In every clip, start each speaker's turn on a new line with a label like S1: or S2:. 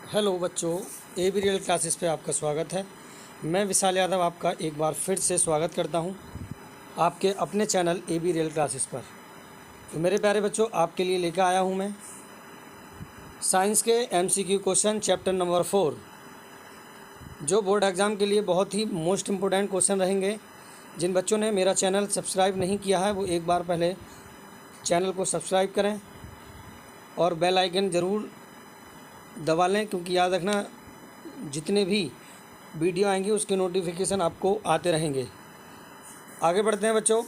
S1: Hello बच्चों, A be real classes पे आपका स्वागत है। मैं विशाल यादव आपका एक बार फिर से स्वागत करता हूं आपके अपने channel A be real classes पर। तो मेरे प्यारे बच्चों, आपके लिए लेकर आया हूं मैं साइंस के MCQ क्वेश्चन चैप्टर नंबर 4, जो बोर्ड एग्ज़ाम के लिए बहुत ही मोस्ट इम्पोर्टेंट क्वेश्चन रहेंगे। जिन बच्चों ने मेरा चैनल सब्सक्राइब नहीं किया है वो एक बार पहले चैनल को सब्सक्राइब करें और बेल आइकन ज़रूर दबा लें, क्योंकि याद रखना जितने भी वीडियो आएंगे उसके नोटिफिकेशन आपको आते रहेंगे। आगे बढ़ते हैं बच्चों,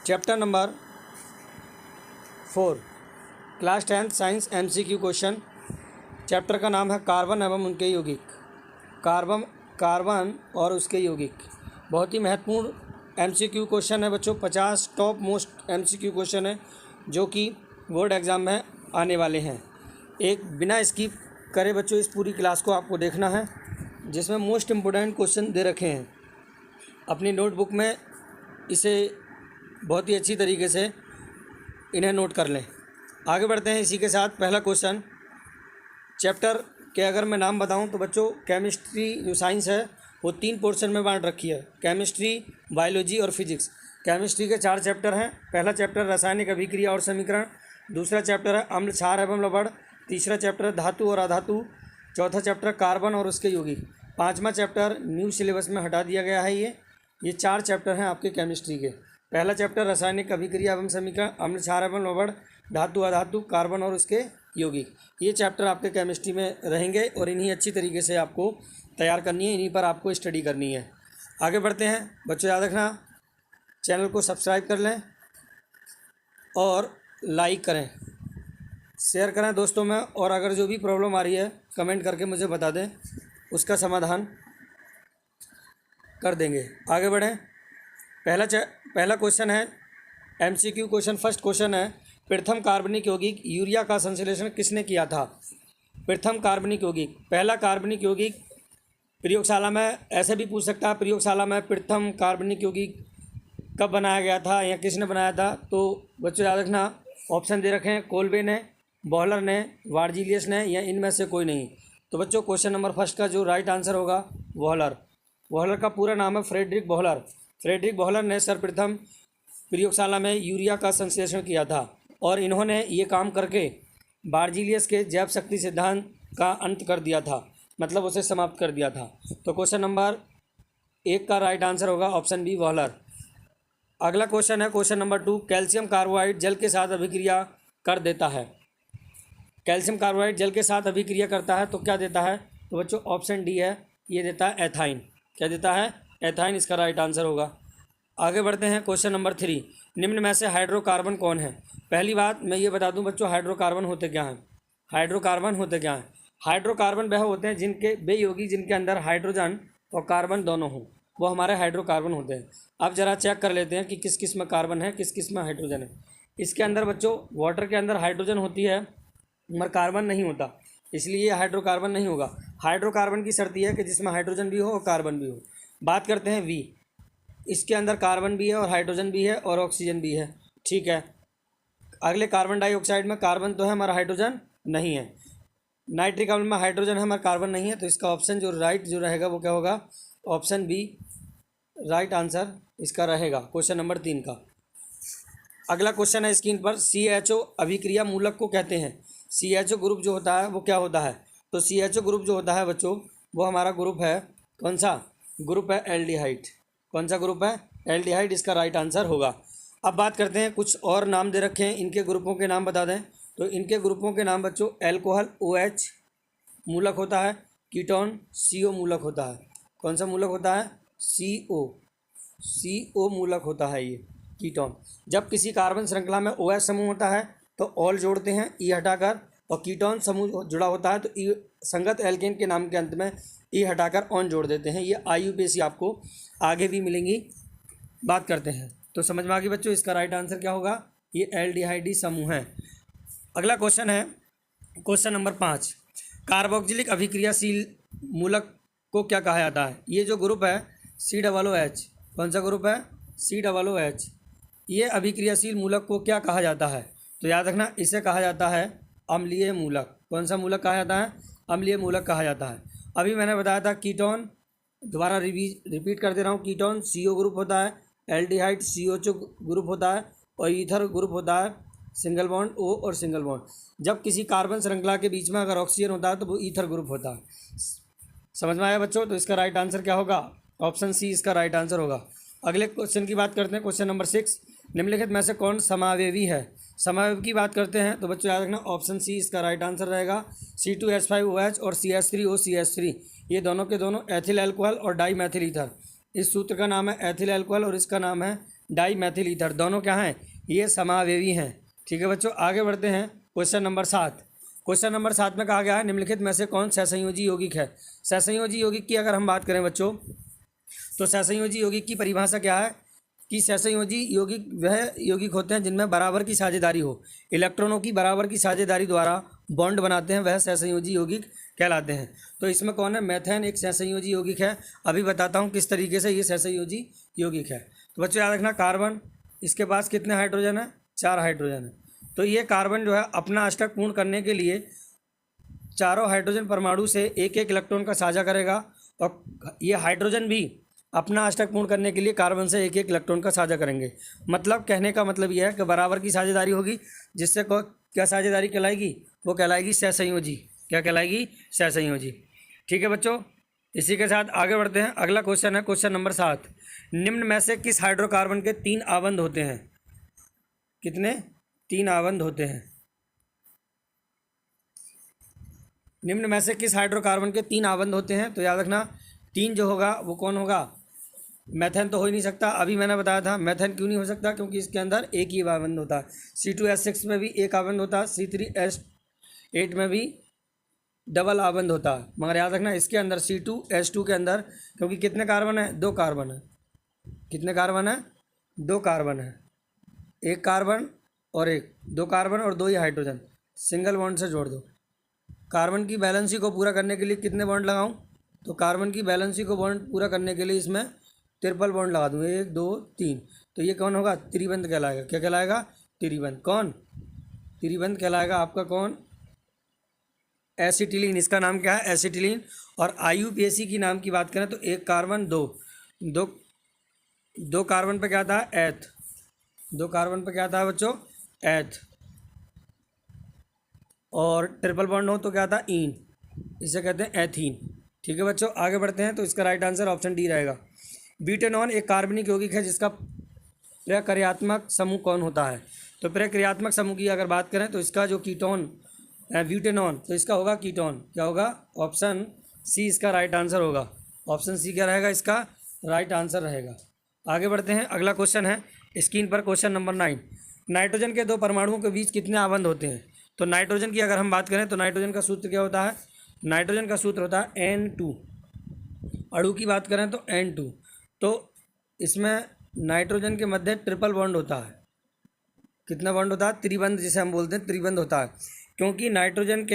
S1: chapter number 4 class 10 science MCQ question. Chapter का नाम है कार्बन एवं उनके यौगिक। कार्बन और उसके यौगिक बहुत ही महत्वपूर्ण MCQ क्वेश्चन है बच्चों। 50 टॉप मोस्ट MCQ क्वेश्चन है जो कि बोर्ड एग्ज़ाम में आने वाले हैं। एक बिना स्किप करे बच्चों इस पूरी क्लास को आपको देखना है, जिसमें मोस्ट इम्पोर्टेंट क्वेश्चन दे रखे हैं। अपनी नोटबुक में इसे बहुत ही अच्छी तरीके से इन्हें नोट कर लें। आगे बढ़ते हैं इसी के साथ। पहला क्वेश्चन चैप्टर के अगर मैं नाम बताऊं तो बच्चों, केमिस्ट्री जो साइंस है वो 3 पोर्शन में बांट रखी है, केमिस्ट्री, बायोलॉजी और फिजिक्स। केमिस्ट्री के 4 चैप्टर हैं। पहला चैप्टर रासायनिक अभिक्रिया और समीकरण, दूसरा चैप्टर है अम्ल, क्षार एवं लवण, तीसरा चैप्टर धातु और अधातु, चौथा चैप्टर कार्बन और उसके यौगिक, पांचवा चैप्टर न्यू सिलेबस में हटा दिया गया है। ये 4 चैप्टर हैं आपके केमिस्ट्री के। पहला चैप्टर रासायनिक अभिक्रिया एवं समीकरण, अम्ल, क्षार एवं लवण, धातु अधातु, कार्बन और उसके यौगिक, ये चैप्टर आपके केमिस्ट्री में रहेंगे और इन्हीं अच्छी तरीके से आपको तैयार करनी है, इन्हीं पर आपको स्टडी करनी है। आगे बढ़ते हैं बच्चों, याद रखना चैनल को सब्सक्राइब कर लें और लाइक करें, शेयर करें दोस्तों में, और अगर जो भी प्रॉब्लम आ रही है कमेंट करके मुझे बता दें, उसका समाधान कर देंगे। आगे बढ़ें। पहला क्वेश्चन है MCQ क्वेश्चन। फर्स्ट क्वेश्चन है, प्रथम कार्बनिक यौगिक यूरिया का संश्लेषण किसने किया था? प्रथम कार्बनिक यौगिक, पहला कार्बनिक यौगिक प्रयोगशाला में ऐसे भी पूछ सकता है, प्रयोगशाला में प्रथम कार्बनिक यौगिक कब बनाया गया था या किसने बनाया था? तो बच्चों याद रखना ऑप्शन दे रखे हैं, कोल्बे ने, बॉहलर ने, वार्जिलियस ने, या इनमें से कोई नहीं। तो बच्चों क्वेश्चन नंबर फर्स्ट का जो राइट आंसर होगा बॉहलर। बॉहलर का पूरा नाम है फ्रेडरिक बॉहलर। फ्रेडरिक बॉहलर ने सर्वप्रथम प्रयोगशाला में यूरिया का संश्लेषण किया था और इन्होंने ये काम करके वार्जिलियस के जैव शक्ति सिद्धांत का अंत कर दिया था, मतलब उसे समाप्त कर दिया था। तो क्वेश्चन नंबर 1 का राइट आंसर होगा ऑप्शन बी, बॉहलर। अगला क्वेश्चन है क्वेश्चन नंबर 2, कैल्शियम कार्बोहाइड जल के साथ अभिक्रिया कर देता है। कैल्शियम कार्बोहाइड जल के साथ अभिक्रिया करता है तो क्या देता है? तो बच्चों ऑप्शन डी है, ये देता है एथाइन। क्या देता है? एथाइन, इसका राइट आंसर होगा। आगे बढ़ते हैं क्वेश्चन नंबर 3, निम्न में से हाइड्रोकार्बन कौन है? पहली बात मैं ये बता दूं बच्चों, हाइड्रोकार्बन होते क्या हैं? हाइड्रोकार्बन होते क्या हैं? हाइड्रोकार्बन वह होते हैं जिनके वे यौगिक जिनके अंदर हाइड्रोजन और कार्बन दोनों हों, वो हमारे हाइड्रोकार्बन होते हैं। अब जरा चेक कर लेते हैं कि किस किस में कार्बन है, किस किस में हाइड्रोजन है। इसके अंदर बच्चों वाटर के अंदर हाइड्रोजन होती है मगर कार्बन नहीं होता, इसलिए ये हाइड्रोकार्बन नहीं होगा। हाइड्रोकार्बन की शर्त यह है कि जिसमें हाइड्रोजन भी हो और कार्बन भी हो। बात करते हैं वी, इसके अंदर कार्बन भी है और हाइड्रोजन भी है और ऑक्सीजन भी है, ठीक है। अगले कार्बन डाइऑक्साइड में कार्बन तो है मगर हाइड्रोजन नहीं है। नाइट्रिक अम्ल में हाइड्रोजन है मगर कार्बन नहीं है, तो इसका ऑप्शन जो राइट जो रहेगा वो क्या होगा? ऑप्शन बी राइट आंसर इसका रहेगा क्वेश्चन नंबर 3 का। अगला क्वेश्चन है स्क्रीन पर, CHO अभिक्रिया मूलक को कहते हैं। CHO ग्रुप जो होता है वो क्या होता है? तो CHO ग्रुप जो होता है बच्चों वो हमारा ग्रुप है, कौन सा ग्रुप है? एल्डिहाइड। कौन सा ग्रुप है? एल्डिहाइड, इसका राइट आंसर होगा। अब बात करते हैं, कुछ और नाम दे रखे हैं, इनके ग्रुपों के नाम बता दें। तो इनके ग्रुपों के नाम बच्चों, एल्कोहल OH मूलक होता है, कीटोन CO मूलक होता है। कौन सा मूलक होता है? CO मूलक होता है ये कीटोन। जब किसी कार्बन श्रृंखला में OH समूह होता है तो ऑल जोड़ते हैं ई हटाकर, और कीटोन समूह जुड़ा होता है तो ई संगत एल्केन के नाम के अंत में ई हटाकर ऑन जोड़ देते हैं। ये IUPAC आपको आगे भी मिलेंगी। बात करते हैं तो समझ में आ गई बच्चों, इसका राइट आंसर क्या होगा? ये एल्डिहाइडी समूह है। अगला क्वेश्चन है क्वेश्चन नंबर 5, कार्बोक्जिलिक अभिक्रियाशील मूलक को क्या कहा जाता है? ये जो ग्रुप है COOH, कौन सा ग्रुप है? COOH। ये अभिक्रियाशील मूलक को क्या कहा जाता है? तो याद रखना इसे कहा जाता है अम्लीय मूलक। कौन सा मूलक कहा जाता है? अम्लीय मूलक कहा जाता है। अभी मैंने बताया था कीटोन, दोबारा रिपीट कर दे रहा हूँ, कीटोन CO ग्रुप होता है, एल्डिहाइड CH ग्रुप होता है, और ईथर ग्रुप होता है सिंगल बॉन्ड O और सिंगल बॉन्ड। जब किसी कार्बन श्रृंखला के बीच में अगर ऑक्सीजन होता है तो वो ईथर ग्रुप होता है। समझ में आया बच्चों? तो इसका राइट आंसर क्या होगा? ऑप्शन सी इसका राइट आंसर होगा। अगले क्वेश्चन की बात करते हैं, क्वेश्चन नंबर 6। निम्नलिखित में से कौन समावेवी है? समावेवी की बात करते हैं तो बच्चों याद रखना ऑप्शन सी इसका राइट आंसर रहेगा। C2H5OH और CH3OCH3 ये दोनों के दोनों एथिल अल्कोहल और डाई मैथिल ईथर। इस सूत्र का नाम है एथिल अल्कोहल और इसका नाम है डाई मैथिल ईथर। दोनों क्या हैं? ये समावेवी हैं। ठीक है बच्चों, आगे बढ़ते हैं। Question number 7। क्वेश्चन नंबर 7 में कहा गया है निम्नलिखित में से कौन सहसंयोजी यौगिक है? सहसंयोजी यौगिक की अगर हम बात करें बच्चों तो सहसंयोजी यौगिक की परिभाषा क्या है कि सहसंयोजी यौगिक वह यौगिक होते हैं जिनमें बराबर की साझेदारी हो, इलेक्ट्रॉनों की बराबर की साझेदारी द्वारा बॉन्ड बनाते हैं, वह सहसंयोजी यौगिक कहलाते हैं। तो इसमें कौन है? मेथेन एक सहसंयोजी यौगिक है। अभी बताता हूँ किस तरीके से ये सहसंयोजी यौगिक है। तो बच्चों याद रखना कार्बन, इसके पास कितने हाइड्रोजन है? 4 हाइड्रोजन है। तो ये कार्बन जो है अपना अष्टक पूर्ण करने के लिए चारों हाइड्रोजन परमाणु से एक एक इलेक्ट्रॉन का साझा करेगा, और ये हाइड्रोजन भी अपना अष्टक पूर्ण करने के लिए कार्बन से एक एक इलेक्ट्रॉन का साझा करेंगे। मतलब कहने का मतलब यह है कि बराबर की साझेदारी होगी, जिससे क्या साझेदारी कहलाएगी? वो कहलाएगी सहसंयोजी। क्या कहलाएगी? सहसंयोजी। ठीक है बच्चों, इसी के साथ आगे बढ़ते हैं। अगला क्वेश्चन है क्वेश्चन नंबर 7। निम्न में से किस हाइड्रोकार्बन के 3 आबंध होते हैं? कितने? 3 आबंध होते हैं। निम्न में से किस हाइड्रोकार्बन के 3 आबंध होते हैं? तो याद रखना 3 जो होगा वो कौन होगा? मेथेन तो हो ही नहीं सकता। अभी मैंने बताया था मेथेन क्यों नहीं हो सकता, क्योंकि इसके अंदर एक ही आबंध होता है। C2H6 में भी एक आबंध होता है, C3H8 में भी डबल आबंध होता है। मगर याद रखना इसके अंदर C2H2 के अंदर, क्योंकि कितने कार्बन है? 2 कार्बन है। कितने कार्बन है? 2 कार्बन है। एक कार्बन और एक, 2 कार्बन और 2 ही हाइड्रोजन, सिंगल बॉन्ड से जोड़ दो। कार्बन की बैलेंसी को पूरा करने के लिए कितने बॉन्ड लगाऊं? तो कार्बन की बैलेंसी को बॉन्ड पूरा करने के लिए इसमें ट्रिपल बॉन्ड लगा दूँ, 1 2 3। तो ये कौन होगा? त्रिबंध कहलाएगा। क्या कहलाएगा? त्रिबंध। कौन? त्रिबंध कहलाएगा आपका कौन? एसिटिलीन। इसका नाम क्या है? एसिटिलीन। और IUPAC की नाम की बात करें तो एक कार्बन दो कार्बन पे क्या था? एथ। 2 कार्बन पे क्या था बच्चों? एथ। और ट्रिपल बॉन्ड हो तो क्या था? ईन। इसे कहते हैं एथीन। ठीक है बच्चों, आगे बढ़ते हैं। तो इसका राइट आंसर ऑप्शन डी रहेगा। ब्यूटेनॉन एक कार्बनिक यौगिक है जिसका प्रक्रियात्मक समूह कौन होता है? तो प्रक्रियात्मक समूह की अगर बात करें तो इसका जो कीटोन है ब्यूटेनॉन, तो इसका होगा कीटोन। क्या होगा? ऑप्शन सी इसका राइट आंसर होगा। ऑप्शन सी क्या रहेगा? इसका राइट आंसर रहेगा। आगे बढ़ते हैं। अगला क्वेश्चन है स्क्रीन पर, क्वेश्चन नंबर 9। नाइट्रोजन के 2 परमाणुओं के बीच कितने आबंध होते हैं? तो नाइट्रोजन की अगर हम बात करें तो नाइट्रोजन का सूत्र क्या होता है? नाइट्रोजन का सूत्र होता है N2। अणु की बात करें तो N2। तो इसमें नाइट्रोजन के मध्य ट्रिपल बॉन्ड होता है। कितना बॉन्ड होता है? त्रिबंध, जिसे हम बोलते हैं त्रिबंध होता है। क्योंकि नाइट्रोजन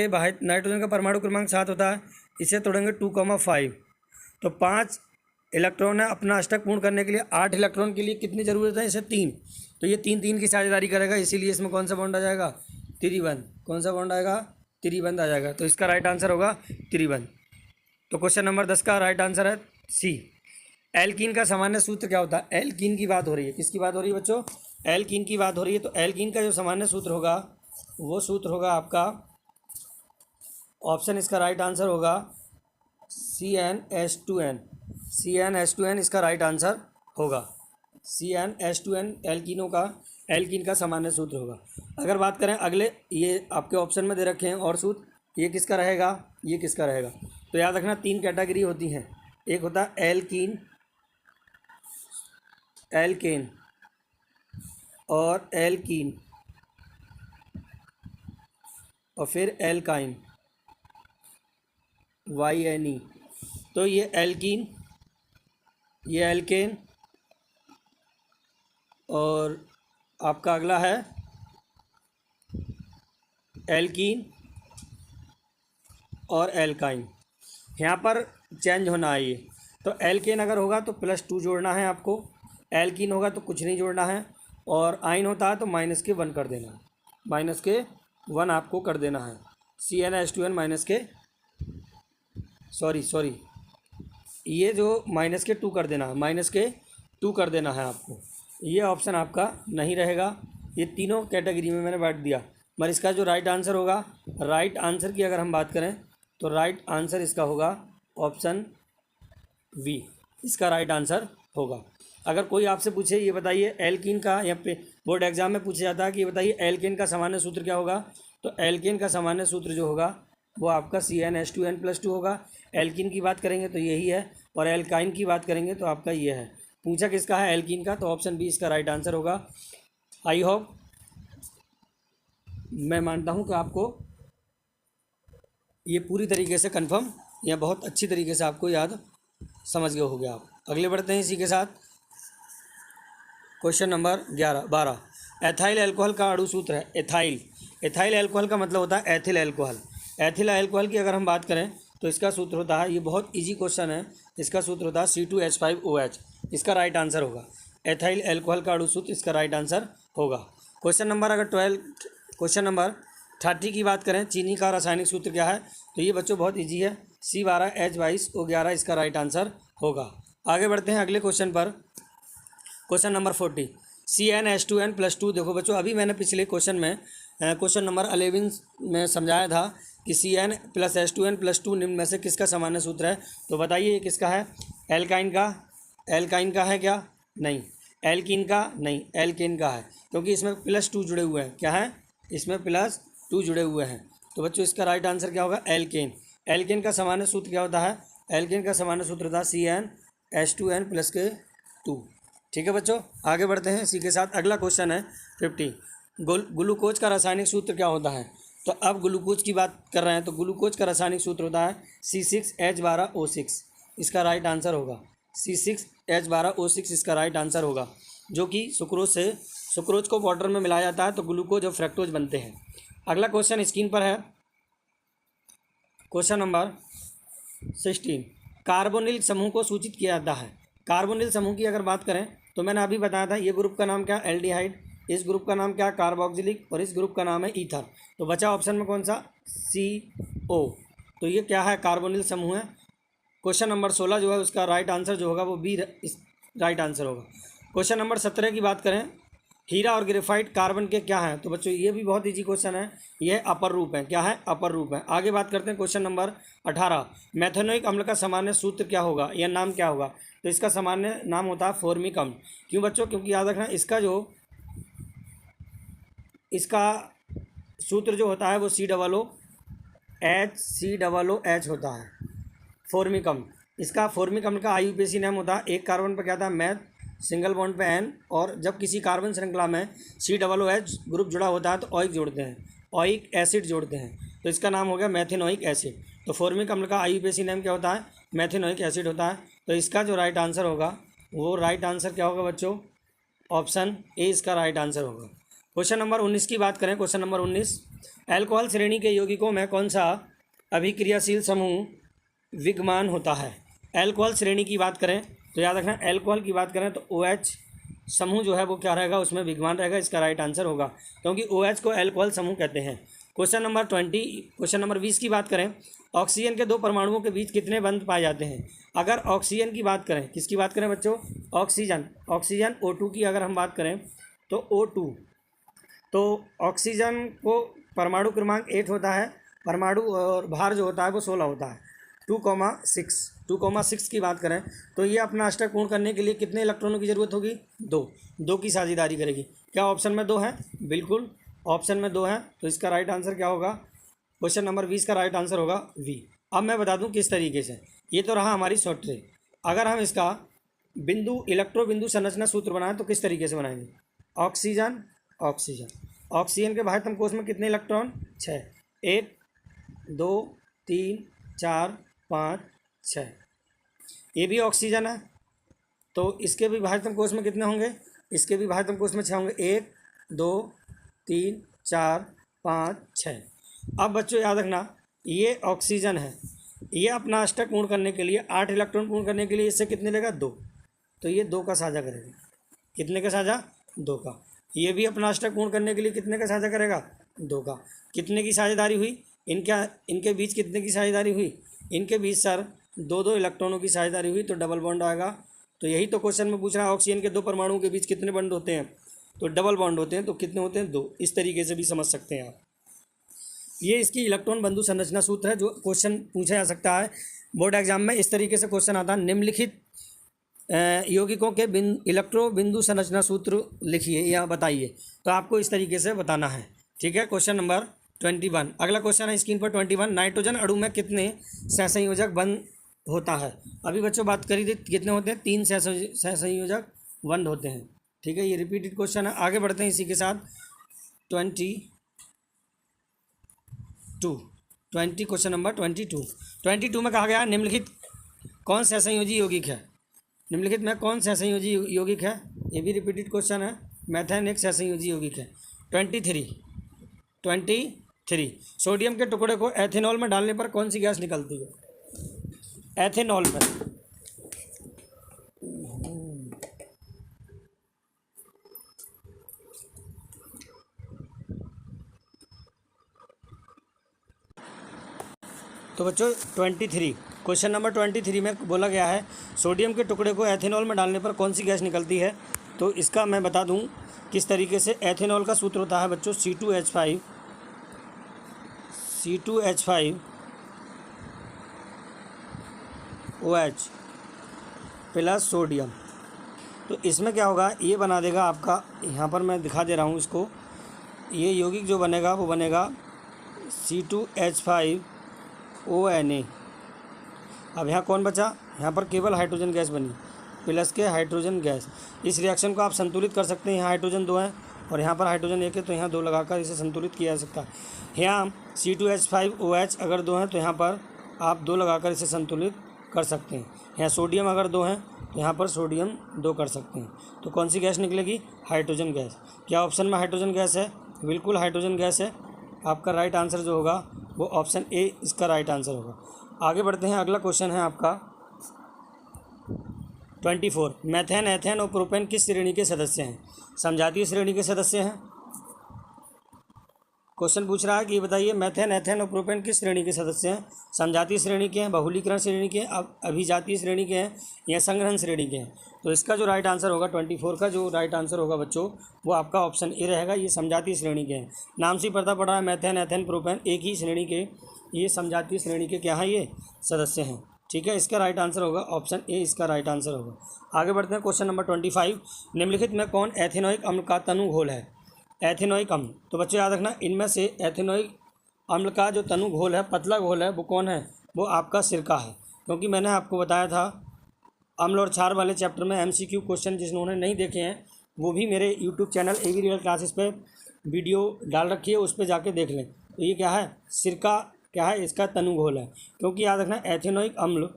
S1: का परमाणु क्रमांक 7 होता है, इसे तोड़ेंगे 2,5। तो 5 इलेक्ट्रॉन है अपना अष्टक पूर्ण करने के लिए। 8 इलेक्ट्रॉन के लिए कितनी ज़रूरत है? इसे 3। तो ये 3 की साझेदारी करेगा, इसीलिए इसमें कौन सा बॉन्ड आ जाएगा? त्रिबंध। कौन सा बॉन्ड आएगा? त्रिबंध आ जाएगा। तो इसका राइट आंसर होगा त्रिबंध। तो क्वेश्चन नंबर 10 का राइट आंसर है सी। एल्कीन का सामान्य सूत्र क्या होता है? एल्कीन की बात हो रही है। किसकी बात हो रही है बच्चों? एल्कीन की बात हो रही है। तो एल्कीन का जो सामान्य सूत्र होगा वो सूत्र होगा आपका, ऑप्शन इसका राइट आंसर होगा CnH2n। CnH2n इसका राइट आंसर होगा। CnH2n एल्कीन का सामान्य सूत्र होगा। अगर बात करें अगले, ये आपके ऑप्शन में दे रखे हैं और सूत्र, ये किसका रहेगा? ये किसका रहेगा? तो याद रखना 3 कैटेगरी होती हैं। एक होता है एल्कीन, एल्केन और एल्कीन, और फिर एल्काइन, YNE। तो ये एल्कीन, ये एल्केन, और आपका अगला है एल्कीन और एल्काइन। यहाँ पर चेंज होना है ये। तो एल्केन अगर होगा तो +2 जोड़ना है आपको, एल्कीन होगा तो कुछ नहीं जोड़ना है, और आइन होता है तो -1 कर देना है। -1 आपको कर देना है। CnH2n सॉरी, ये जो माइनस के 2 कर देना है, माइनस के 2 कर देना है आपको, ये ऑप्शन आपका नहीं रहेगा। ये तीनों कैटेगरी में मैंने बांट दिया, मगर इसका जो राइट आंसर होगा, राइट आंसर की अगर हम बात करें तो राइट आंसर इसका होगा ऑप्शन वी, इसका राइट आंसर होगा। अगर कोई आपसे पूछे ये बताइए एल्कीन का, या पे बोर्ड एग्जाम में पूछा जाता है कि ये बताइए एल्कीन का सामान्य सूत्र क्या होगा, तो एल्कीन का सामान्य सूत्र जो होगा वो आपका CnH2n+2 होगा। एल्कीन की बात करेंगे तो यही है, और एल्काइन की बात करेंगे तो आपका ये है। पूछा किसका है, एल्कीन का, तो ऑप्शन बी इसका राइट आंसर होगा। आई होप, मैं मानता हूँ कि आपको ये पूरी तरीके से कंफर्म या बहुत अच्छी तरीके से आपको याद समझ गए हो गया आप। अगले बढ़ते हैं इसी के साथ। Question number 12। एथाइल अल्कोहल का अणु सूत्र है एथाइल। एथाइल अल्कोहल का मतलब होता है एथिल अल्कोहल। एथिल अल्कोहल की अगर हम बात करें तो इसका सूत्र होता है, ये बहुत इजी क्वेश्चन है, इसका सूत्र होता है C2H5OH, इसका राइट आंसर होगा। एथाइल अल्कोहल का अणु सूत्र इसका राइट आंसर होगा। क्वेश्चन नंबर 30 की बात करें, चीनी का रासायनिक सूत्र क्या है, तो ये बच्चों बहुत इजी है, C12H22O11 इसका राइट आंसर होगा। आगे बढ़ते हैं अगले क्वेश्चन पर। Question number 40, CnH2n+2। देखो बच्चों, अभी मैंने पिछले क्वेश्चन में क्वेश्चन नंबर 11 में समझाया था कि Cn+H2n+2 निम्न में से किसका सामान्य सूत्र है, तो बताइए ये किसका है। एल्काइन का, एल्काइन का है क्या, नहीं। एल्कीन का, नहीं। एल्केन का है, क्योंकि इसमें +2 जुड़े हुए हैं। क्या है, इसमें +2 जुड़े हुए हैं, तो बच्चों इसका राइट आंसर क्या होगा, एल्केन। एल्केन का सामान्य सूत्र क्या होता है, एल्केन का सामान्य सूत्र होता है CnH2n+2। ठीक है बच्चों, आगे बढ़ते हैं इसी के साथ। अगला क्वेश्चन है 50, ग्लूकोज का रासायनिक सूत्र क्या होता है। तो अब ग्लूकोज की बात कर रहे हैं, तो ग्लूकोज का रासायनिक सूत्र होता है C6H12O6, इसका राइट आंसर होगा। C6H12O6 इसका राइट आंसर होगा, जो कि सुक्रोज को वाटर में मिलाया जाता है तो ग्लूकोज और फ्रक्टोज बनते हैं। अगला क्वेश्चन स्क्रीन पर है, क्वेश्चन नंबर 16, कार्बोनिल समूह को सूचित किया जाता है। कार्बोनिल समूह की अगर बात करें तो मैंने अभी बताया था, ये ग्रुप का नाम क्या, एल्डिहाइड, इस ग्रुप का नाम क्या, कार्बोक्सिलिक, और इस ग्रुप का नाम है ईथर। तो बचा ऑप्शन में कौन सा, CO। तो ये क्या है, कार्बोनिल समूह है। क्वेश्चन नंबर 16 जो है उसका राइट आंसर जो होगा वो बी राइट आंसर होगा। क्वेश्चन नंबर 17 की बात करें, हीरा और ग्रेफाइट कार्बन के क्या हैं, तो बच्चों ये भी बहुत इजी क्वेश्चन है, ये अपर रूप है। क्या है, अपर रूप है। आगे बात करते हैं क्वेश्चन नंबर 18, मैथेनोइक अम्ल का सामान्य सूत्र क्या होगा या नाम क्या होगा, तो इसका सामान्य नाम होता है फॉर्मिक अम्ल। क्यों बच्चों, क्योंकि याद रखना इसका सूत्र जो होता है वो COOH होता है, फॉर्मिक अम्ल। इसका फॉर्मिक अम्ल का IUPAC नाम होता है, एक कार्बन पर क्या था, मैथ, सिंगल बॉन्ड पे N, और जब किसी कार्बन श्रृंखला में COOH ग्रुप जुड़ा होता है तो ऑइक जोड़ते हैं, ऑइक एसिड जोड़ते हैं, तो इसका नाम हो गया मैथेनोइक एसिड। तो फॉर्मिक अम्ल का IUPAC नाम क्या होता है, मैथेनोइक एसिड होता है। तो इसका जो राइट आंसर होगा वो राइट आंसर क्या होगा बच्चों, ऑप्शन ए इसका राइट आंसर होगा। क्वेश्चन नंबर 19 की बात करें, क्वेश्चन नंबर 19, एल्कोहल श्रेणी के यौगिकों में कौन सा अभिक्रियाशील समूह विद्यमान होता है। एल्कोहल श्रेणी की बात करें तो याद रखना, एल्कोहल की बात करें तो OH समूह जो है वो क्या रहेगा, उसमें विद्यमान रहेगा, इसका राइट आंसर होगा, क्योंकि OH को एल्कोहल समूह कहते हैं। क्वेश्चन नंबर 20 की बात करें, ऑक्सीजन के 2 परमाणुओं के बीच कितने बंध पाए जाते हैं। अगर ऑक्सीजन की बात करें, किसकी बात करें बच्चों, ऑक्सीजन O2 की अगर हम बात करें तो O2, तो ऑक्सीजन को परमाणु क्रमांक 8 होता है, परमाणु और भार जो होता है वो 16 होता है, 2,6 की बात करें तो ये अपना अष्टक पूर्ण करने के लिए कितने इलेक्ट्रॉनों की ज़रूरत होगी, 2 की साझेदारी करेगी। क्या ऑप्शन में 2 है, बिल्कुल ऑप्शन में 2 है, तो इसका राइट आंसर क्या होगा, क्वेश्चन नंबर 20 का राइट आंसर होगा वी। अब मैं बता दूं किस तरीके से, ये तो रहा हमारी शॉर्ट ट्रिक। अगर हम इसका इलेक्ट्रो बिंदु संरचना सूत्र बनाएं तो किस तरीके से बनाएंगे, ऑक्सीजन के बाह्यतम कोश में कितने इलेक्ट्रॉन, 6, 1 2 3 4 5 6। ये भी ऑक्सीजन है, तो इसके भी बाह्यतम कोश में कितने होंगे, इसके भी बाह्यतम कोश में 6 होंगे, 1 2 3 4 5 6। अब बच्चों याद रखना, ये ऑक्सीजन है, ये अपना अष्टक पूर्ण करने के लिए 8 इलेक्ट्रॉन पूर्ण करने के लिए इससे कितने लेगा, 2, तो ये 2 का साझा करेगा, कितने का साझा, 2 का। ये भी अपना अष्टक पूर्ण करने के लिए कितने का साझा करेगा, 2 का। कितने की साझेदारी हुई, इनके बीच कितने की साझेदारी हुई, इनके बीच सर दो दो इलेक्ट्रॉनों की साझेदारी हुई तो डबल बॉन्ड आएगा। तो यही तो क्वेश्चन में पूछ रहा है, ऑक्सीजन के दो परमाणुओं के बीच कितने बॉन्ड होते हैं, तो डबल बॉन्ड होते हैं। तो कितने होते हैं, 2। इस तरीके से भी समझ सकते हैं आप। ये इसकी इलेक्ट्रॉन बंधु संरचना सूत्र है जो क्वेश्चन पूछा जा सकता है बोर्ड एग्जाम में। इस तरीके से क्वेश्चन आता है, निम्नलिखित यौगिकों के इलेक्ट्रो बिंदु संरचना सूत्र लिखिए या बताइए। तो आपको इस तरीके से बताना है, ठीक है। Question number 21। अगला क्वेश्चन है स्क्रीन पर 21। नाइट्रोजन अणु में कितने सहसंयोजक बंध होता है। अभी बच्चों बात करी थी कितने होते हैं, 3 सहसंयोजक बंध होते हैं, ठीक है। ये रिपीटेड क्वेश्चन है। आगे बढ़ते हैं इसी के साथ 20 क्वेश्चन नंबर 22 में कहा गया निम्नलिखित कौन सहसंयोजी यौगिक है। निम्नलिखित में कौन सहसंयोजी यौगिक है, ये भी रिपीटेड क्वेश्चन है। मेथेन एक सहसंयोजी यौगिक है। 23 सोडियम के टुकड़े को एथेनॉल में डालने पर कौन सी गैस निकलती है। एथेनॉल में तो बच्चों 23 क्वेश्चन नंबर 23 में बोला गया है सोडियम के टुकड़े को एथेनॉल में डालने पर कौन सी गैस निकलती है। तो इसका मैं बता दूं किस तरीके से। एथेनॉल का सूत्र होता है बच्चों C2H5OH प्लस सोडियम। तो इसमें क्या होगा, ये बना देगा आपका, यहाँ पर मैं दिखा दे रहा हूँ इसको। ये यौगिक जो बनेगा वो बनेगा C2H5ONA। अब यहाँ कौन बचा, यहाँ पर केवल हाइड्रोजन गैस बनी, प्लस के हाइड्रोजन गैस। इस रिएक्शन को आप संतुलित कर सकते हैं। यहाँ हाइड्रोजन 2 है और यहाँ पर हाइड्रोजन 1 है, तो यहाँ 2 लगाकर इसे संतुलित किया जा सकता है। यहाँ C2H5OH अगर 2 हैं तो यहाँ पर आप 2 लगाकर इसे संतुलित कर सकते हैं। यहाँ सोडियम अगर 2 हैं तो यहाँ पर सोडियम 2 कर सकते हैं। तो कौन सी गैस निकलेगी, हाइड्रोजन गैस। क्या ऑप्शन में हाइड्रोजन गैस है, बिल्कुल हाइड्रोजन गैस है। आपका राइट आंसर जो होगा वो ऑप्शन ए इसका राइट आंसर होगा। आगे बढ़ते हैं, अगला क्वेश्चन है आपका 24। मेथेन, एथेन और प्रोपेन किस श्रेणी के सदस्य हैं। समजातीय श्रेणी के सदस्य हैं। क्वेश्चन पूछ रहा है कि ये बताइए मेथेन, एथेन और प्रोपेन किस श्रेणी के सदस्य हैं। समजातीय श्रेणी के हैं, बहुलीकरण श्रेणी के हैं, अभिजातीय श्रेणी के हैं या संग्रहण श्रेणी के हैं। तो इसका जो राइट आंसर होगा 24 का जो राइट आंसर होगा बच्चों वो आपका ऑप्शन ए रहेगा। ये समजातीय श्रेणी के हैं। नाम से पता पड़ रहा है मेथेन, एथेन, प्रोपेन एक ही श्रेणी के, ये समजातीय श्रेणी के क्या हैं, ये सदस्य हैं, ठीक है। इसका राइट आंसर होगा ऑप्शन ए, इसका राइट आंसर होगा। आगे बढ़ते हैं क्वेश्चन नंबर 25। निम्नलिखित में कौन एथेनोइक अम्ल का तनु घोल है। एथेनोइक अम्ल, तो बच्चों याद रखना इनमें से एथेनोइक अम्ल का जो तनु घोल है, पतला घोल है, वो कौन है, वो आपका सिरका है। क्योंकि मैंने आपको बताया था अम्ल और क्षार वाले चैप्टर में MCQ क्वेश्चन जिन्होंने नहीं देखे हैं वो भी मेरे YouTube channel AV real classes पे वीडियो डाल रखी है, उस पर जाके देख लें। तो ये क्या है, सिरका क्या है, इसका तनु घोल है। क्योंकि याद रखना एथेनोइक अम्ल,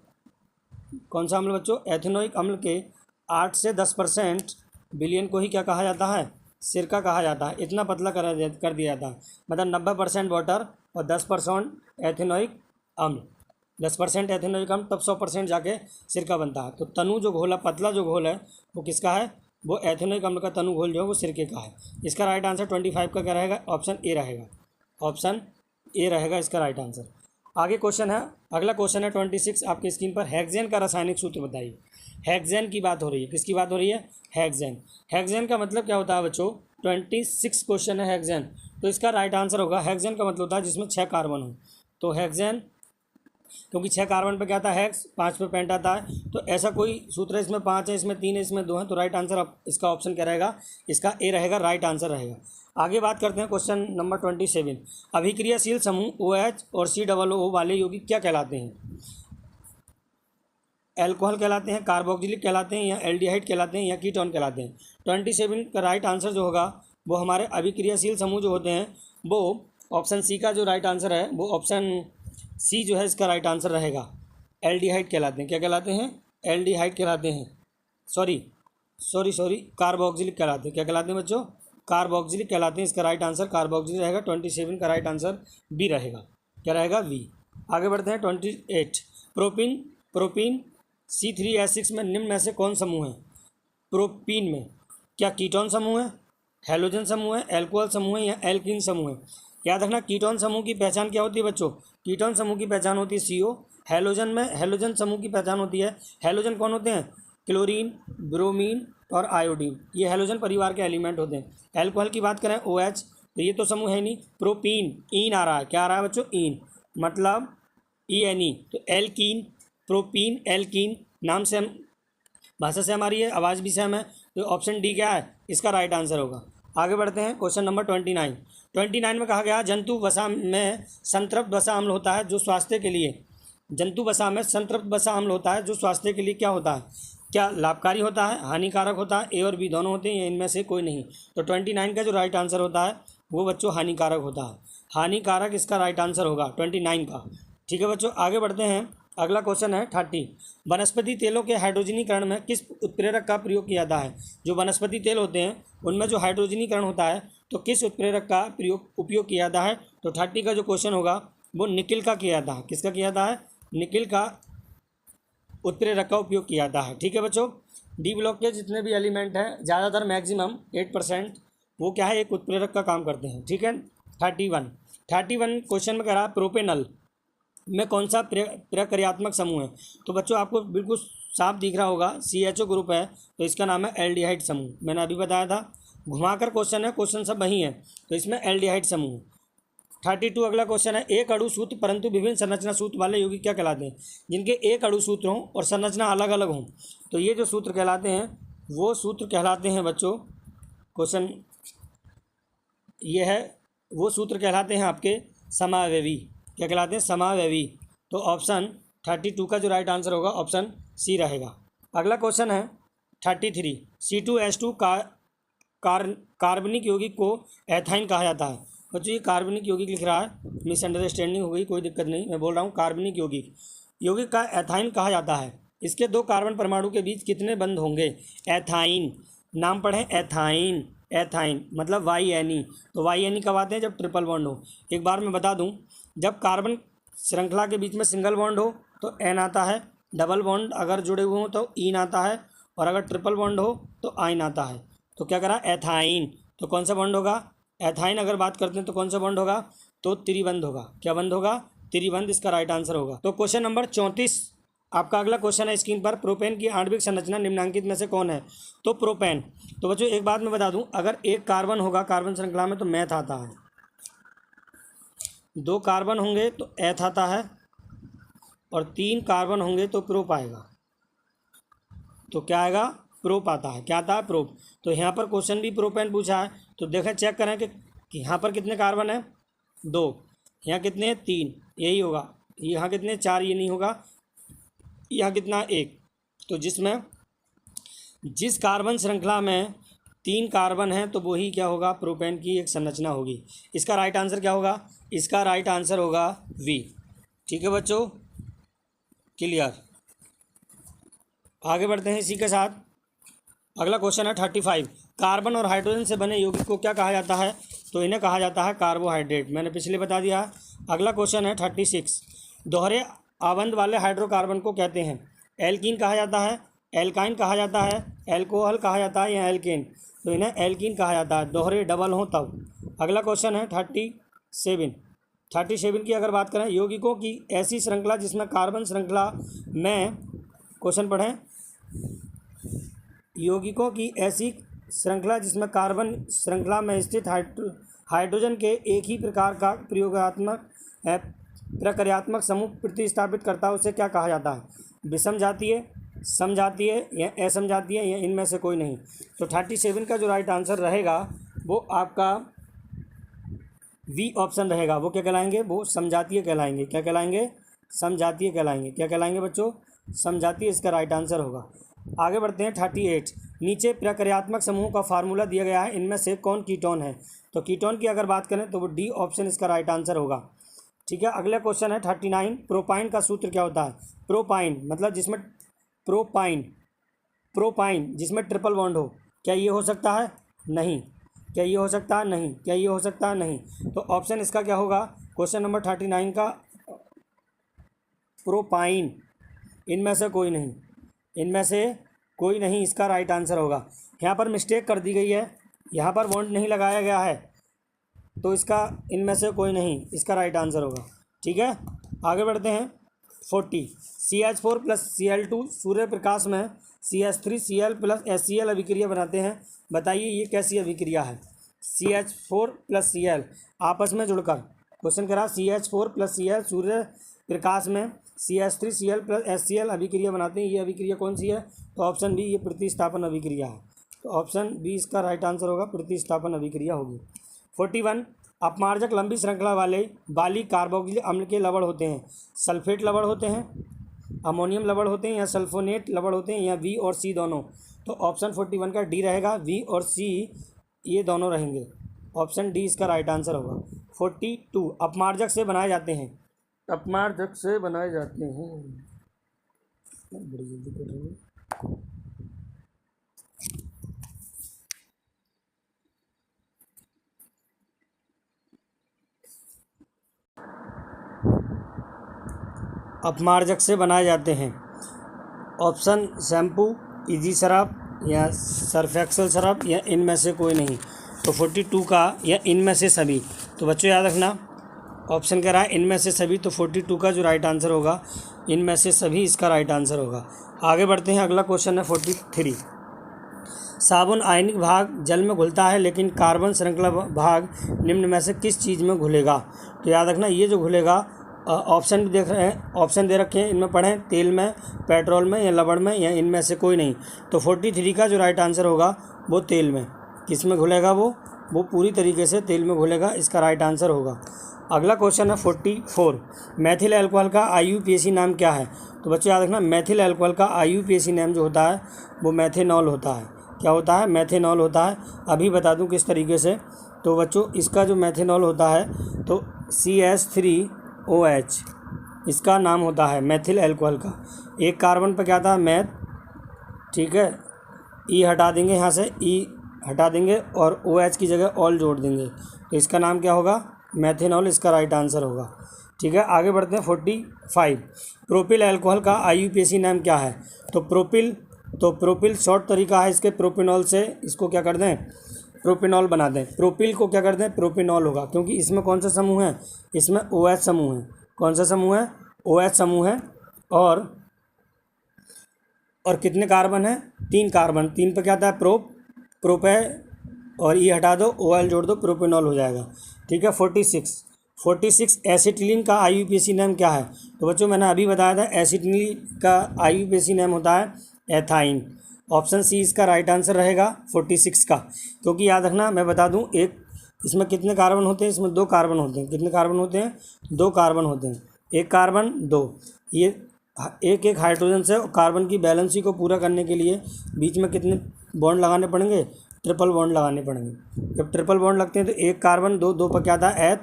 S1: कौन सा अम्ल बच्चों, एथेनोइक अम्ल के 8 से 10% विलयन को ही क्या कहा जाता है, सिरका कहा जाता है। इतना पतला कर दिया जाता है, मतलब 90% वाटर और 10% एथेनोइक अम्ल, 10% एथेनोइक अम्ल, तब 100% जाके सिरका बनता है। तो तनु जो घोल है, पतला जो घोल है वो किसका है, वो एथेनोइक अम्ल का तनु घोल जो है वो सिरके का है। इसका राइट आंसर 25 का क्या रहेगा, ऑप्शन ए रहेगा। ऑप्शन ए रहेगा इसका राइट आंसर। आगे क्वेश्चन है, अगला क्वेश्चन है 26 आपकी स्क्रीन पर। हेक्सेन का रासायनिक सूत्र बताइए। हेक्सेन की बात हो रही है, किसकी बात हो रही है, हेक्सेन। हेक्सेन का मतलब क्या होता है बच्चों, 26 क्वेश्चन है हेक्सेन। तो इसका राइट आंसर होगा, हेक्सेन का मतलब होता है जिसमें 6 कार्बन हो। तो हेक्सेन, क्योंकि 6 कार्बन पे क्या आता है हेक्स, 5 पे पेंट आता है। तो ऐसा कोई सूत्र है, इसमें 5 है, इसमें 3 है, इसमें 2 है। तो राइट आंसर इसका ऑप्शन क्या रहेगा, इसका ए रहेगा, राइट आंसर रहेगा। आगे बात करते हैं क्वेश्चन नंबर 27। अभिक्रियाशील समूह OH और COO वाले यौगिक क्या कहलाते हैं। एल्कोहल कहलाते हैं, कार्बोक्सिलिक कहलाते हैं, या एल्डिहाइड कहलाते हैं, या कीटोन कहलाते हैं। 27 का राइट आंसर जो होगा वो हमारे अभिक्रियाशील समूह जो होते हैं वो ऑप्शन सी का जो राइट आंसर है वो ऑप्शन सी जो है इसका राइट आंसर रहेगा। एल्डिहाइड कहलाते हैं, क्या कहलाते हैं, एल्डिहाइड कहलाते हैं। सॉरी कार्बोक्सिलिक कहलाते हैं। क्या कहलाते हैं बच्चों, कार्बोक्सिलिक कहलाते हैं। इसका राइट आंसर कार्बोक्सिलिक रहेगा। 27 का राइट आंसर बी रहेगा, क्या रहेगा, बी। आगे बढ़ते हैं 28। प्रोपीन C3H6 में निम्न में से कौन समूह है। प्रोपीन में क्या कीटोन समूह है, हैलोजन समूह है, एल्कोहल समूह है, या एल्कीन समूह है। याद रखना कीटोन समूह की पहचान क्या होती है बच्चों, कीटोन समूह की पहचान होती है CO हैलोजन में हैलोजन समूह की पहचान होती है। हैलोजन कौन होते हैं? क्लोरीन, ब्रोमीन और आयोडीन, ये हैलोजन परिवार के एलिमेंट होते हैं। एल्कोहल की बात करें OH, तो ये तो समूह है नहीं। प्रोपीन, ईन आ रहा है, क्या आ रहा है बच्चों? ईन, मतलब ENE, तो एल्कीन, प्रोपीन, एल्कीन, नाम से हम भाषा से हमारी है, आवाज़ भी सेम है, तो ऑप्शन डी क्या है? इसका राइट आंसर होगा। आगे बढ़ते हैं, क्वेश्चन नंबर 29 में कहा गया जंतु वसा में संतृप्त वसा अम्ल होता है जो स्वास्थ्य के लिए, जंतु वसा में संतृप्त वसा अम्ल होता है जो स्वास्थ्य के लिए क्या होता है? क्या लाभकारी होता है, हानिकारक होता है? ए और बी दोनों होते हैं या इनमें से कोई नहीं? तो 29 का जो राइट आंसर होता है वो बच्चों हानिकारक होता है। हानिकारक इसका राइट आंसर होगा 29 का। ठीक है बच्चों, आगे बढ़ते हैं। अगला क्वेश्चन है 30। वनस्पति तेलों के हाइड्रोजनीकरण में किस उत्प्रेरक का प्रयोग किया जाता है? जो वनस्पति तेल होते हैं उनमें जो हाइड्रोजनीकरण होता है तो किस उत्प्रेरक का उपयोग किया जाता है? तो 30 का जो क्वेश्चन होगा वो निकिल का किया जाता है। किसका किया जाता है? निकिल का उत्प्रेरक का उपयोग किया जाता है। ठीक है बच्चों, डी ब्लॉक के जितने भी एलिमेंट हैं ज़्यादातर मैक्सिमम 8% वो क्या है? एक उत्प्रेरक का काम करते हैं। ठीक है, 31 क्वेश्चन में कह रहा है प्रोपेनल में कौन सा प्रक्रियात्मक समूह है? तो बच्चों आपको बिल्कुल साफ दिख रहा होगा, CHO ग्रुप है, तो इसका नाम है एल्डिहाइड समूह। मैंने अभी बताया था, घुमाकर क्वेश्चन है, क्वेश्चन सब वही है, तो इसमें एल्डिहाइड समूह। 32 अगला क्वेश्चन है, एक अणु सूत्र परंतु विभिन्न संरचना सूत्र वाले यौगिक क्या कहलाते हैं? जिनके एक अणु सूत्र हों और संरचना अलग अलग हों, तो ये जो सूत्र कहलाते हैं वो सूत्र कहलाते हैं बच्चों, क्वेश्चन ये है, वो सूत्र कहलाते हैं आपके समावयवी। क्या कहलाते हैं? समावयवी। तो ऑप्शन 32 का जो राइट आंसर होगा ऑप्शन सी रहेगा। अगला क्वेश्चन है 33। C2H2 कार्बनिक यौगिक को एथाइन कहा जाता है। बच्चों ये कार्बनिक यौगिक लिख रहा है, मिसअंडरस्टैंडिंग हो गई, कोई दिक्कत नहीं, मैं बोल रहा हूँ कार्बनिक यौगिक का एथाइन कहा जाता है। इसके 2 कार्बन परमाणु के बीच कितने बंध होंगे? एथाइन, नाम पढ़ें, एथाइन, एथाइन मतलब YNE। तो YNE कब आते हैं? जब ट्रिपल बॉन्ड हो। एक बार मैं बता दूं, जब कार्बन श्रृंखला के बीच में सिंगल बॉन्ड हो तो N आता है, डबल बॉन्ड अगर जुड़े हुए हों तो ईन आता है, और अगर ट्रिपल बॉन्ड हो तो आइन आता है। तो क्या करा? एथाइन। तो कौन सा बॉन्ड होगा? एथाइन अगर बात करते हैं तो कौन सा बॉन्ड होगा? तो त्रिबंध होगा। क्या बंध होगा? त्रिबंध इसका राइट आंसर होगा। तो क्वेश्चन नंबर 34 आपका अगला क्वेश्चन है स्क्रीन पर, प्रोपेन की आणविक संरचना निम्नांकित में से कौन है? तो प्रोपेन, तो बच्चों एक बात मैं बता दूं, अगर एक कार्बन होगा कार्बन श्रृंखला में तो मैथ आता है, 2 कार्बन होंगे तो एथ आता है, और 3 कार्बन होंगे तो प्रोप आएगा। तो क्या आएगा? प्रोप आता है। क्या आता है? प्रोप। तो यहाँ पर क्वेश्चन भी प्रोपेन पूछा है, तो देखें चेक करें कि यहाँ पर कितने कार्बन है? 2, यहाँ कितने हैं? 3, यही होगा। यहाँ कितने? 4, ये नहीं होगा। यहाँ कितना? 1। तो जिस कार्बन श्रृंखला में 3 कार्बन हैं तो वही क्या होगा? प्रोपेन की एक संरचना होगी। इसका राइट आंसर क्या होगा? इसका राइट आंसर होगा V। ठीक है बच्चों, क्लियर। आगे बढ़ते हैं इसी के साथ। अगला क्वेश्चन है 35। कार्बन और हाइड्रोजन से बने यौगिक को क्या कहा जाता है? तो इन्हें कहा जाता है कार्बोहाइड्रेट। मैंने पिछले बता दिया। अगला क्वेश्चन है 36। दोहरे आबंध वाले हाइड्रोकार्बन को कहते हैं? एल्कीन कहा जाता है, एल्काइन कहा जाता है, एल्कोहल कहा जाता है या एल्केन? तो इन्हें एल्कीन कहा जाता है, दोहरे डबल हो तब। अगला क्वेश्चन है 37 की अगर बात करें, यौगिकों की ऐसी श्रृंखला जिसमें कार्बन श्रृंखला में, क्वेश्चन पढ़ें, यौगिकों की ऐसी श्रृंखला जिसमें कार्बन श्रृंखला में स्थित हाइड्रोजन के एक ही प्रकार का प्रक्रियात्मक समूह प्रतिस्थापित करता है, उसे क्या कहा जाता है? विषम जातीय, समजातीय या असमजातीय या इनमें से कोई नहीं? तो 37 का जो राइट आंसर रहेगा वो आपका V ऑप्शन रहेगा। वो क्या कहलाएंगे? वो समजातीय कहलाएंगे। क्या कहलाएंगे? समजातीय कहलाएंगे। क्या कहलाएंगे बच्चों? समजातीय इसका राइट आंसर होगा। आगे बढ़ते हैं 38। नीचे प्रक्रियात्मक समूह का फार्मूला दिया गया है, इनमें से कौन कीटोन है? तो कीटोन की अगर बात करें तो वो D ऑप्शन इसका राइट आंसर होगा। ठीक है, अगला क्वेश्चन है 39। प्रोपाइन का सूत्र क्या होता है? प्रोपाइन मतलब जिसमें प्रोपाइन जिसमें ट्रिपल बॉन्ड हो। क्या ये हो सकता है? नहीं। क्या ये हो सकता है? नहीं। क्या ये हो सकता है? नहीं। तो ऑप्शन इसका क्या होगा? क्वेश्चन नंबर 39 का प्रोपाइन, इनमें से कोई नहीं, इनमें से कोई नहीं इसका राइट आंसर होगा। यहाँ पर मिस्टेक कर दी गई है, यहाँ पर बॉन्ड नहीं लगाया गया है, तो इसका इनमें से कोई नहीं इसका राइट आंसर होगा। ठीक है, आगे बढ़ते हैं 40 CH4 plus Cl2 Surya Prakash में CH3Cl प्लस HCl अभिक्रिया बनाते हैं। बताइए ये कैसी अभिक्रिया है। CH4 प्लस Cl आपस में जुड़कर, क्वेश्चन करा CH4 plus Cl Surya Prakash में CH3Cl प्लस HCl अभिक्रिया बनाते हैं। ये अभिक्रिया कौन सी है? तो ऑप्शन बी, ये प्रतिस्थापन अभिक्रिया है। तो ऑप्शन बी इसका राइट आंसर होगा, प्रतिस्थापन अभिक्रिया होगी। 41 अपमार्जक लंबी श्रृंखला वाली कार्बोक्सिलिक अम्ल के लवण होते हैं। सल्फेट लवण होते हैं, अमोनियम लवण होते हैं, या सल्फोनेट लवण होते हैं, या बी और सी दोनों। तो ऑप्शन 41 का डी रहेगा, वी और सी ये दोनों रहेंगे। ऑप्शन डी इसका राइट आंसर होगा। 42 अपमार्जक से बनाए जाते हैं। अपमार्जक से बनाए जाते हैं, बड़ी जल्दी कर रहे हैं। अपमार्जक से बनाए जाते हैं। ऑप्शन शैम्पू, इजी शराब, या सर्फ एक्सेल शराब, या इनमें से कोई नहीं। तो 42 का या इनमें से सभी। तो बच्चों याद रखना, ऑप्शन कह रहा है इनमें से सभी, तो 42 का जो राइट आंसर होगा इनमें से सभी इसका राइट आंसर होगा। आगे बढ़ते हैं, अगला क्वेश्चन है 43। साबुन आयनिक भाग जल में घुलता है, लेकिन कार्बन श्रृंखला भाग निम्न में से किस चीज़ में घुलेगा? तो याद रखना, ये जो घुलेगा, ऑप्शन भी देख रहे हैं, ऑप्शन दे रखे हैं, इनमें पढ़ें, तेल में, पेट्रोल में, या लवण में, या इनमें से कोई नहीं। तो 43 का जो राइट आंसर होगा वो तेल में। किस में घुलेगा? वो पूरी तरीके से तेल में घुलेगा, इसका राइट आंसर होगा। अगला क्वेश्चन है 44। मैथिल अल्कोहल का IUPAC नाम क्या है? तो बच्चों याद रखना, मैथिल अल्कोहल का IUPAC नाम जो होता है वो मैथेनॉल होता है। क्या होता है? मैथेनॉल होता है। अभी बता दूं किस तरीके से। तो बच्चों इसका जो मैथेनॉल होता है, तो CH3OH इसका नाम होता है मैथिल अल्कोहल का। एक कार्बन पर क्या था? मैथ, ठीक है, ई हटा देंगे, यहाँ से ई हटा देंगे और OH की जगह ऑल जोड़ देंगे, तो इसका नाम क्या होगा? मैथेनॉल, इसका राइट आंसर होगा। ठीक है, आगे बढ़ते हैं 45। प्रोपिल अल्कोहल का IUPAC नाम क्या है? तो प्रोपिल शॉर्ट तरीका है इसके, प्रोपिनॉल से इसको क्या कर दें? प्रोपिनॉल बना दें। प्रोपिल को क्या कर दें? प्रोपिनॉल होगा, क्योंकि इसमें कौन सा समूह है? इसमें OH समूह है। कौन सा समूह है? OH समूह है। और कितने कार्बन है? 3 कार्बन। 3 पे क्या आता है? प्रोप है, और ये हटा दो, OL जोड़ दो, प्रोपिनॉल हो जाएगा। ठीक है, 46 एसिटिलीन का IUPAC नाम क्या है? तो बच्चों मैंने अभी बताया था, एसिटिलीन का IUPAC नाम होता है एथाइन। ऑप्शन सी इसका राइट आंसर रहेगा 46 का, क्योंकि याद रखना, मैं बता दूं, एक इसमें कितने कार्बन होते हैं? इसमें 2 कार्बन होते हैं। कितने कार्बन होते हैं? 2 कार्बन होते हैं। 1 कार्बन 2, ये एक हाइड्रोजन से कार्बन की बैलेंसी को पूरा करने के लिए बीच में कितने बॉन्ड लगाने पड़ेंगे? ट्रिपल बॉन्ड लगाने पड़ेंगे। जब ट्रिपल बॉन्ड लगते हैं तो 1 कार्बन 2 पर क्या आता है? एथ,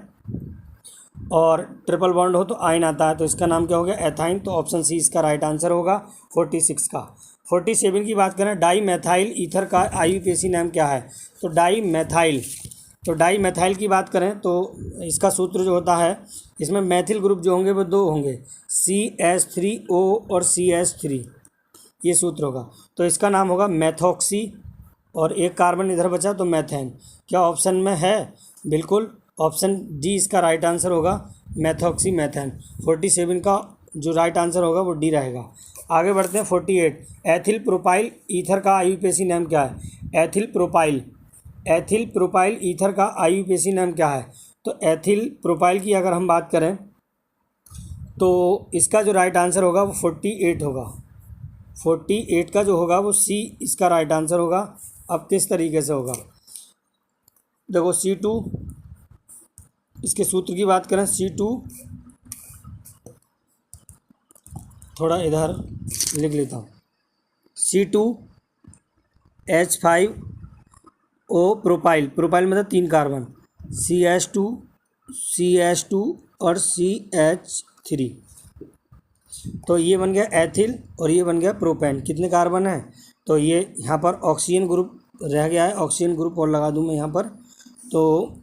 S1: और ट्रिपल बॉन्ड हो तो आयन आता है, तो इसका नाम क्या हो गया? एथाइन। तो ऑप्शन सी इसका राइट आंसर होगा 46 का। 47 की बात करें, डाई मैथाइल ईथर का IUPAC नाम क्या है? तो डाई मैथाइल की बात करें तो इसका सूत्र जो होता है, इसमें मैथिल ग्रुप जो होंगे वो 2 होंगे, CH3O और CH3, ये सूत्र होगा। तो इसका नाम होगा मैथोक्सी, और 1 कार्बन इधर बचा तो मैथेन। क्या ऑप्शन में है? बिल्कुल, ऑप्शन डी इसका राइट आंसर होगा, मैथोक्सी मैथेन। 47 का जो राइट आंसर होगा वो डी रहेगा। आगे बढ़ते हैं 48। एथिल प्रोपाइल ईथर का IUPAC नाम क्या है? एथिल प्रोपाइल ईथर का IUPAC नाम क्या है? तो एथिल प्रोपाइल की अगर हम बात करें तो इसका जो राइट आंसर होगा वो 48 होगा। 48 का जो होगा वो सी इसका राइट आंसर होगा। अब किस तरीके से होगा? देखो, C2, इसके सूत्र की बात करें, C2, थोड़ा इधर लिख लेता हूँ, C2H5O प्रोपाइल मतलब 3 कार्बन, CH2 और CH3, तो ये बन गया एथिल और ये बन गया प्रोपेन। कितने कार्बन है? तो ये यहाँ पर ऑक्सीजन ग्रुप रह गया है, ऑक्सीजन ग्रुप और लगा दूँ मैं यहाँ पर, तो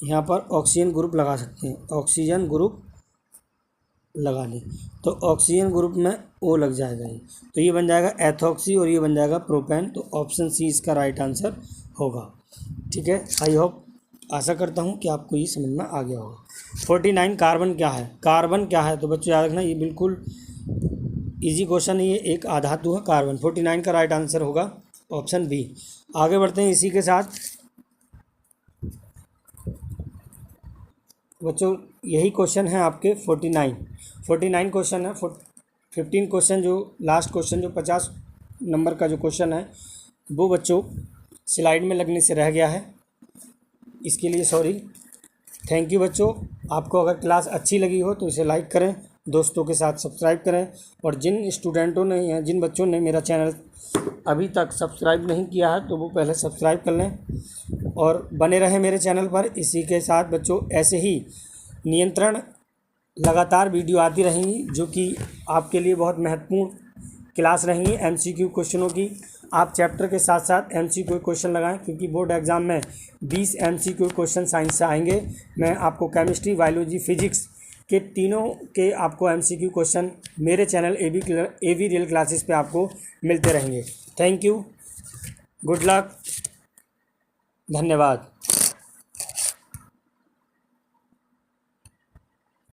S1: यहाँ पर ऑक्सीजन ग्रुप लगा सकते हैं, ऑक्सीजन ग्रुप लगा लें तो ऑक्सीजन ग्रुप में O लग जाएगा ये, तो ये बन जाएगा एथॉक्सी और ये बन जाएगा प्रोपेन। तो ऑप्शन सी इसका राइट आंसर होगा। ठीक है, आई होप आशा करता हूँ कि आपको ये समझ में आ गया होगा। 49 कार्बन क्या है? कार्बन क्या है तो बच्चों याद रखना, ये बिल्कुल इजी क्वेश्चन है। ये एक आधातु है कार्बन। 49 का राइट आंसर होगा ऑप्शन बी। आगे बढ़ते हैं इसी के साथ बच्चों, यही क्वेश्चन है आपके 49 क्वेश्चन है। 15 क्वेश्चन जो लास्ट क्वेश्चन जो 50 नंबर का जो क्वेश्चन है वो बच्चों स्लाइड में लगने से रह गया है, इसके लिए सॉरी। थैंक यू बच्चों। आपको अगर क्लास अच्छी लगी हो तो इसे लाइक करें, दोस्तों के साथ सब्सक्राइब करें, और जिन स्टूडेंटों ने या जिन बच्चों ने मेरा चैनल अभी तक सब्सक्राइब नहीं किया है तो वो पहले सब्सक्राइब कर लें और बने रहें मेरे चैनल पर। इसी के साथ बच्चों ऐसे ही नियंत्रण लगातार वीडियो आती रहेंगी जो कि आपके लिए बहुत महत्वपूर्ण क्लास रहेंगी MCQ क्वेश्चनों की। आप चैप्टर के साथ साथ MCQ क्वेश्चन लगाएं, क्योंकि बोर्ड एग्ज़ाम में 20 MCQ क्वेश्चन साइंस से आएंगे। मैं आपको केमिस्ट्री, बायोलॉजी, फिजिक्स के तीनों के आपको MCQ क्वेश्चन मेरे चैनल AV रियल क्लासेस पे आपको मिलते रहेंगे। थैंक यू, गुड लक, धन्यवाद।